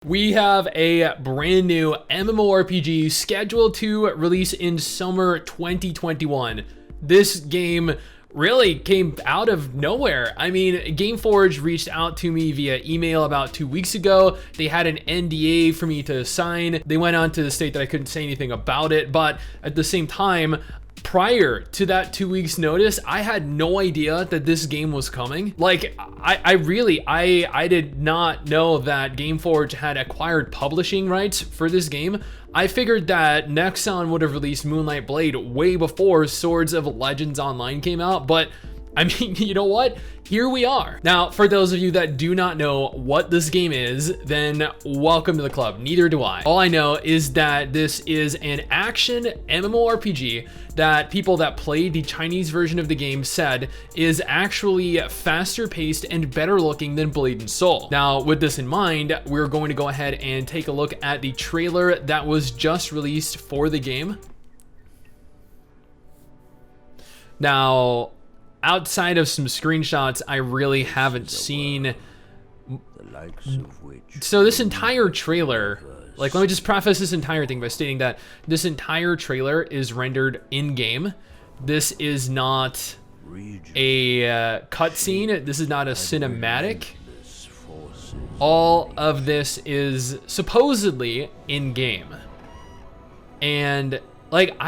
We have a brand new MMORPG scheduled to release in summer 2021. This game really came out of nowhere. I mean, Gameforge reached out to me via email about 2 weeks ago. They had an NDA for me to sign. They went on to state that I couldn't say anything about it, but at the same time, prior to that 2 weeks notice, I had no idea that this game was coming. Like, I did not know that Gameforge had acquired publishing rights for this game. I figured that Nexon would have released Moonlight Blade way before Swords of Legends Online came out, but I mean, you know what? Here we are. Now, for those of you that do not know what this game is, then welcome to the club. Neither do I. All I know is that this is an action MMORPG that people that played the Chinese version of the game said is actually faster paced and better looking than Blade and Soul. Now, with this in mind, we're going to go ahead and take a look at the trailer that was just released for the game. Now, outside of some screenshots, I really haven't seen. So this entire trailer, like, let me just preface this entire thing by stating that this entire trailer is rendered in-game. This is not a cutscene. This is not a cinematic. All of this is supposedly in-game. And, like,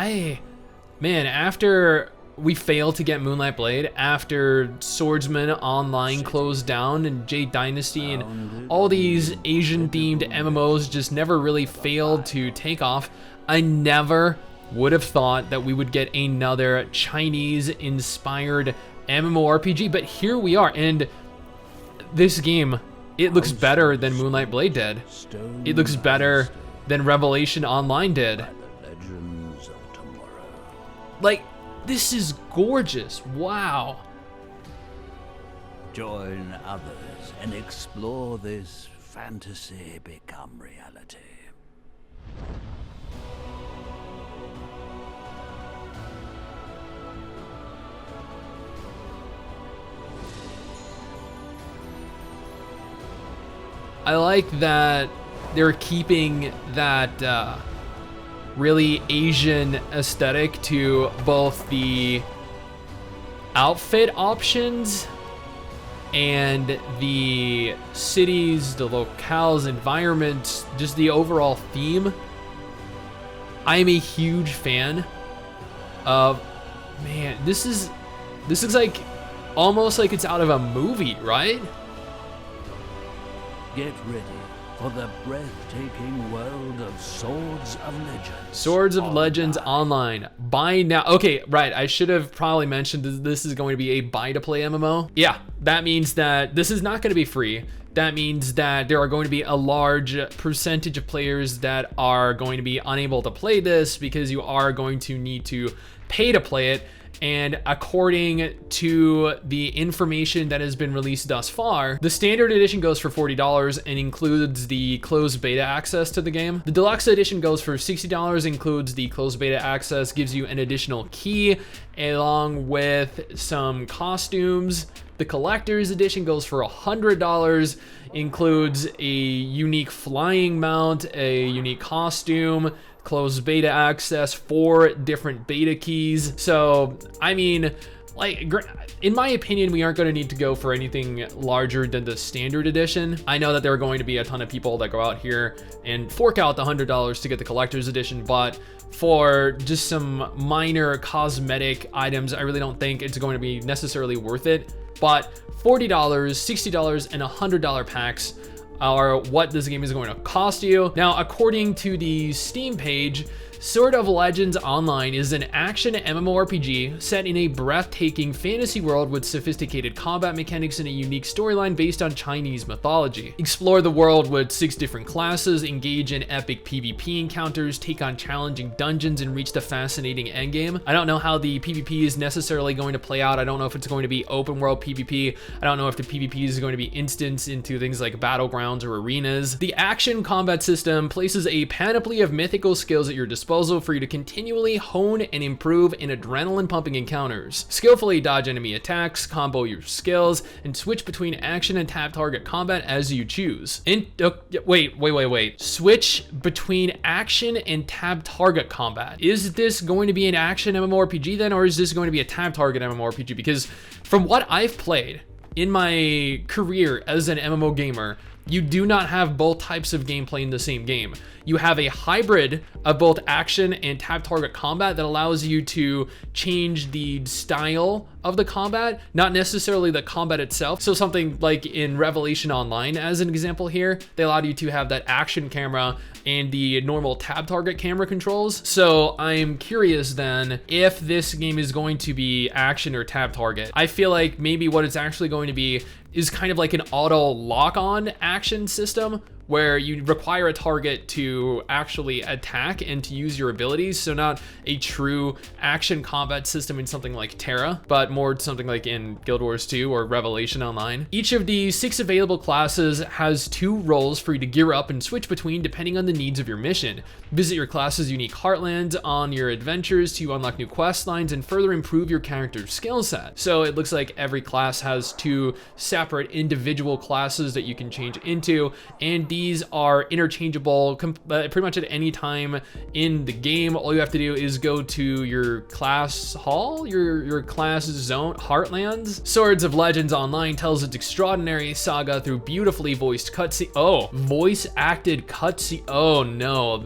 man, after we failed to get Moonlight Blade, after Swordsman Online closed down and Jade Dynasty and all these Asian themed MMOs just never really failed to take off, I never would have thought that we would get another Chinese inspired MMORPG, but here we are. And this game, it looks better than Moonlight Blade did. It looks better than Revelation Online did. Like, this is gorgeous. Wow. Join others and explore this fantasy become reality. I like that they're keeping that really Asian aesthetic to both the outfit options and the cities, the locales, environments, just the overall theme. I am a huge fan of, man, this looks like almost like it's out of a movie, right? Get ready for the breathtaking world of Swords of Legends. Swords of Legends Online. Buy now. Okay, right. I should have probably mentioned that this is going to be a buy-to-play MMO. Yeah, that means that this is not going to be free. That means that there are going to be a large percentage of players that are going to be unable to play this because you are going to need to pay to play it. And according to the information that has been released thus far, the standard edition goes for $40 and includes the closed beta access to the game. The deluxe edition goes for $60, includes the closed beta access, gives you an additional key along with some costumes. The collector's edition goes for $100, includes a unique flying mount, a unique costume, closed beta access, 4 different beta keys. So, I mean, like, in my opinion, we aren't going to need to go for anything larger than the standard edition. I know that there are going to be a ton of people that go out here and fork out the $100 to get the collector's edition, but for just some minor cosmetic items, I really don't think it's going to be necessarily worth it. But $40, $60, and $100 packs are what this game is going to cost you. Now, according to the Steam page, Sword of Legends Online is an action MMORPG set in a breathtaking fantasy world with sophisticated combat mechanics and a unique storyline based on Chinese mythology. Explore the world with 6 different classes, engage in epic PvP encounters, take on challenging dungeons, and reach the fascinating endgame. I don't know how the PvP is necessarily going to play out. I don't know if it's going to be open world PvP. I don't know if the PvP is going to be instanced into things like battlegrounds or arenas. The action combat system places a panoply of mythical skills at your disposal, disposal for you to continually hone and improve in adrenaline pumping encounters. Skillfully dodge enemy attacks, combo your skills, and switch between action and tap target combat as you choose. Wait. Switch between action and tab target combat. Is this going to be an action MMORPG then, or is this going to be a tab target MMORPG? Because from what I've played in my career as an MMO gamer, you do not have both types of gameplay in the same game. You have a hybrid of both action and tab target combat that allows you to change the style of the combat, not necessarily the combat itself. So something like in Revelation Online, as an example here, they allowed you to have that action camera and the normal tab target camera controls. So I'm curious then if this game is going to be action or tab target. I feel like maybe what it's actually going to be is kind of like an auto lock-on action system where you require a target to actually attack and to use your abilities. So not a true action combat system in something like Terra, but more something like in Guild Wars 2 or Revelation Online. Each of the 6 available classes has 2 roles for you to gear up and switch between depending on the needs of your mission. Visit your class's unique heartlands on your adventures to unlock new quest lines and further improve your character's skill set. So it looks like every class has 2 separate individual classes that you can change into, and these are interchangeable pretty much at any time in the game. All you have to do is go to your class hall, your class zone, Heartlands. Swords of Legends Online tells its extraordinary saga through beautifully voiced cutscene. Oh, voice acted cutscene. Oh no.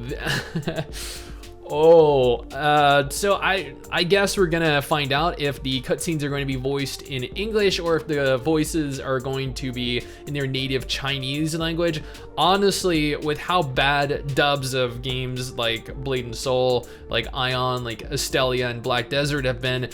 So I guess we're gonna find out if the cutscenes are going to be voiced in English or if the voices are going to be in their native Chinese language. Honestly, with how bad dubs of games like Blade and Soul, like Ion, like Astelia and Black Desert have been,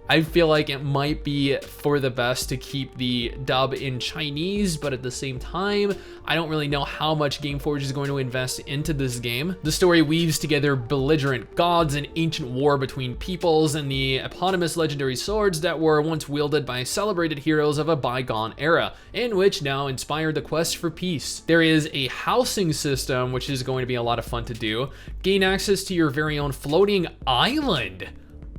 I feel like it might be for the best to keep the dub in Chinese, but at the same time, I don't really know how much Gameforge is going to invest into this game. The story weaves together belligerent gods, an ancient war between peoples, and the eponymous legendary swords that were once wielded by celebrated heroes of a bygone era, and which now inspired the quest for peace. There is a housing system, which is going to be a lot of fun to do. Gain access to your very own floating island.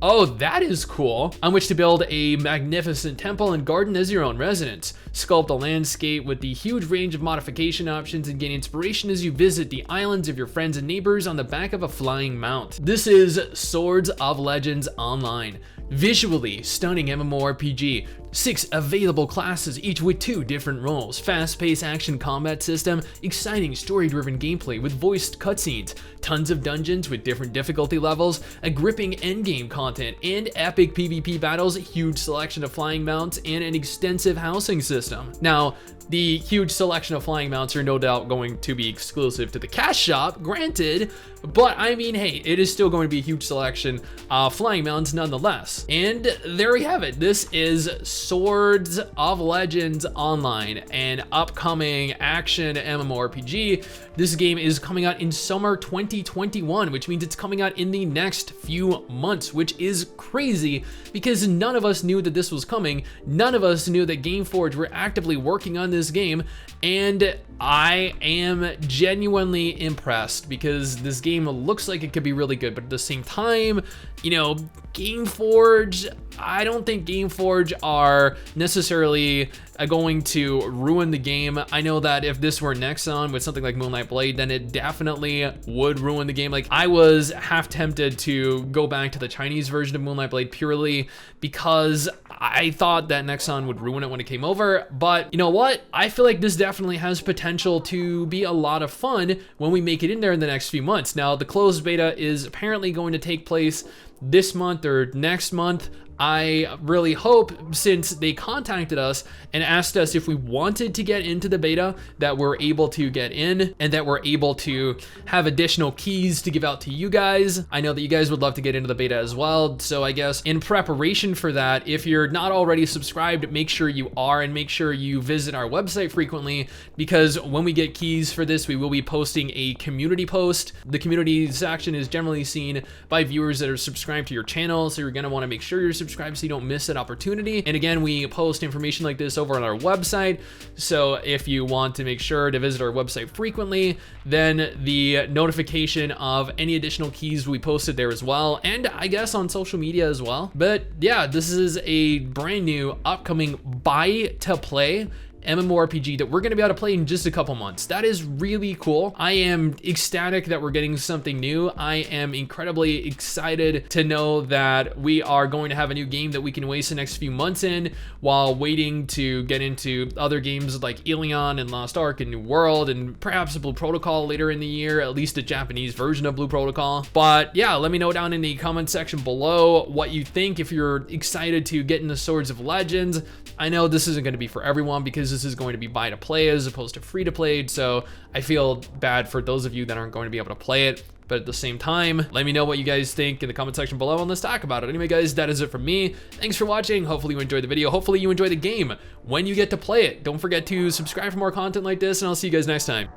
Oh, that is cool. On which to build a magnificent temple and garden as your own residence. Sculpt a landscape with the huge range of modification options and gain inspiration as you visit the islands of your friends and neighbors on the back of a flying mount. This is Swords of Legends Online. Visually stunning MMORPG. 6 available classes, each with 2 different roles. Fast-paced action combat system, exciting story-driven gameplay with voiced cutscenes, tons of dungeons with different difficulty levels, a gripping endgame content, and epic PvP battles, a huge selection of flying mounts, and an extensive housing system. Now, the huge selection of flying mounts are no doubt going to be exclusive to the cash shop, granted, but I mean, hey, it is still going to be a huge selection of flying mounts nonetheless. And there we have it. This is Swords of Legends Online, an upcoming action MMORPG. This game is coming out in summer 2021, which means it's coming out in the next few months, which is crazy because none of us knew that this was coming. None of us knew that Gameforge were actively working on this game, and I am genuinely impressed because this game looks like it could be really good, but at the same time, you know, Gameforge, I don't think Gameforge are necessarily going to ruin the game. I know that if this were Nexon with something like Moonlight Blade, then it definitely would ruin the game. Like, I was half tempted to go back to the Chinese version of Moonlight Blade purely because I thought that Nexon would ruin it when it came over, but you know what? I feel like this definitely has potential to be a lot of fun when we make it in there in the next few months. Now, the closed beta is apparently going to take place this month or next month. I really hope, since they contacted us and asked us if we wanted to get into the beta, that we're able to get in and that we're able to have additional keys to give out to you guys. I know that you guys would love to get into the beta as well. So I guess in preparation for that, if you're not already subscribed, make sure you are, and make sure you visit our website frequently, because when we get keys for this, we will be posting a community post. The community section is generally seen by viewers that are subscribed subscribe to your channel, so you're gonna wanna make sure you're subscribed so you don't miss that opportunity. And again, we post information like this over on our website, so if you want to make sure to visit our website frequently, then the notification of any additional keys we posted there as well, and I guess on social media as well. But yeah, this is a brand new upcoming buy to play MMORPG that we're gonna be able to play in just a couple months. That is really cool. I am ecstatic that we're getting something new. I am incredibly excited to know that we are going to have a new game that we can waste the next few months in while waiting to get into other games like Ilion and Lost Ark and New World and perhaps Blue Protocol later in the year, at least a Japanese version of Blue Protocol. But yeah, let me know down in the comment section below what you think, if you're excited to get into Swords of Legends. I know this isn't gonna be for everyone because this is going to be buy to play as opposed to free to play, so I feel bad for those of you that aren't going to be able to play it. But at the same time, let me know what you guys think in the comment section below and let's talk about it. Anyway guys, that is it from me. Thanks for watching. Hopefully you enjoyed the video. Hopefully you enjoy the game when you get to play it. Don't forget to subscribe for more content like this, and I'll see you guys next time.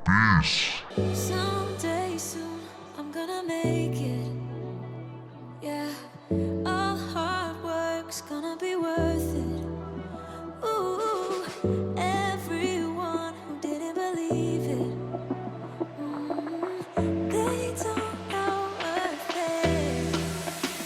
Peace.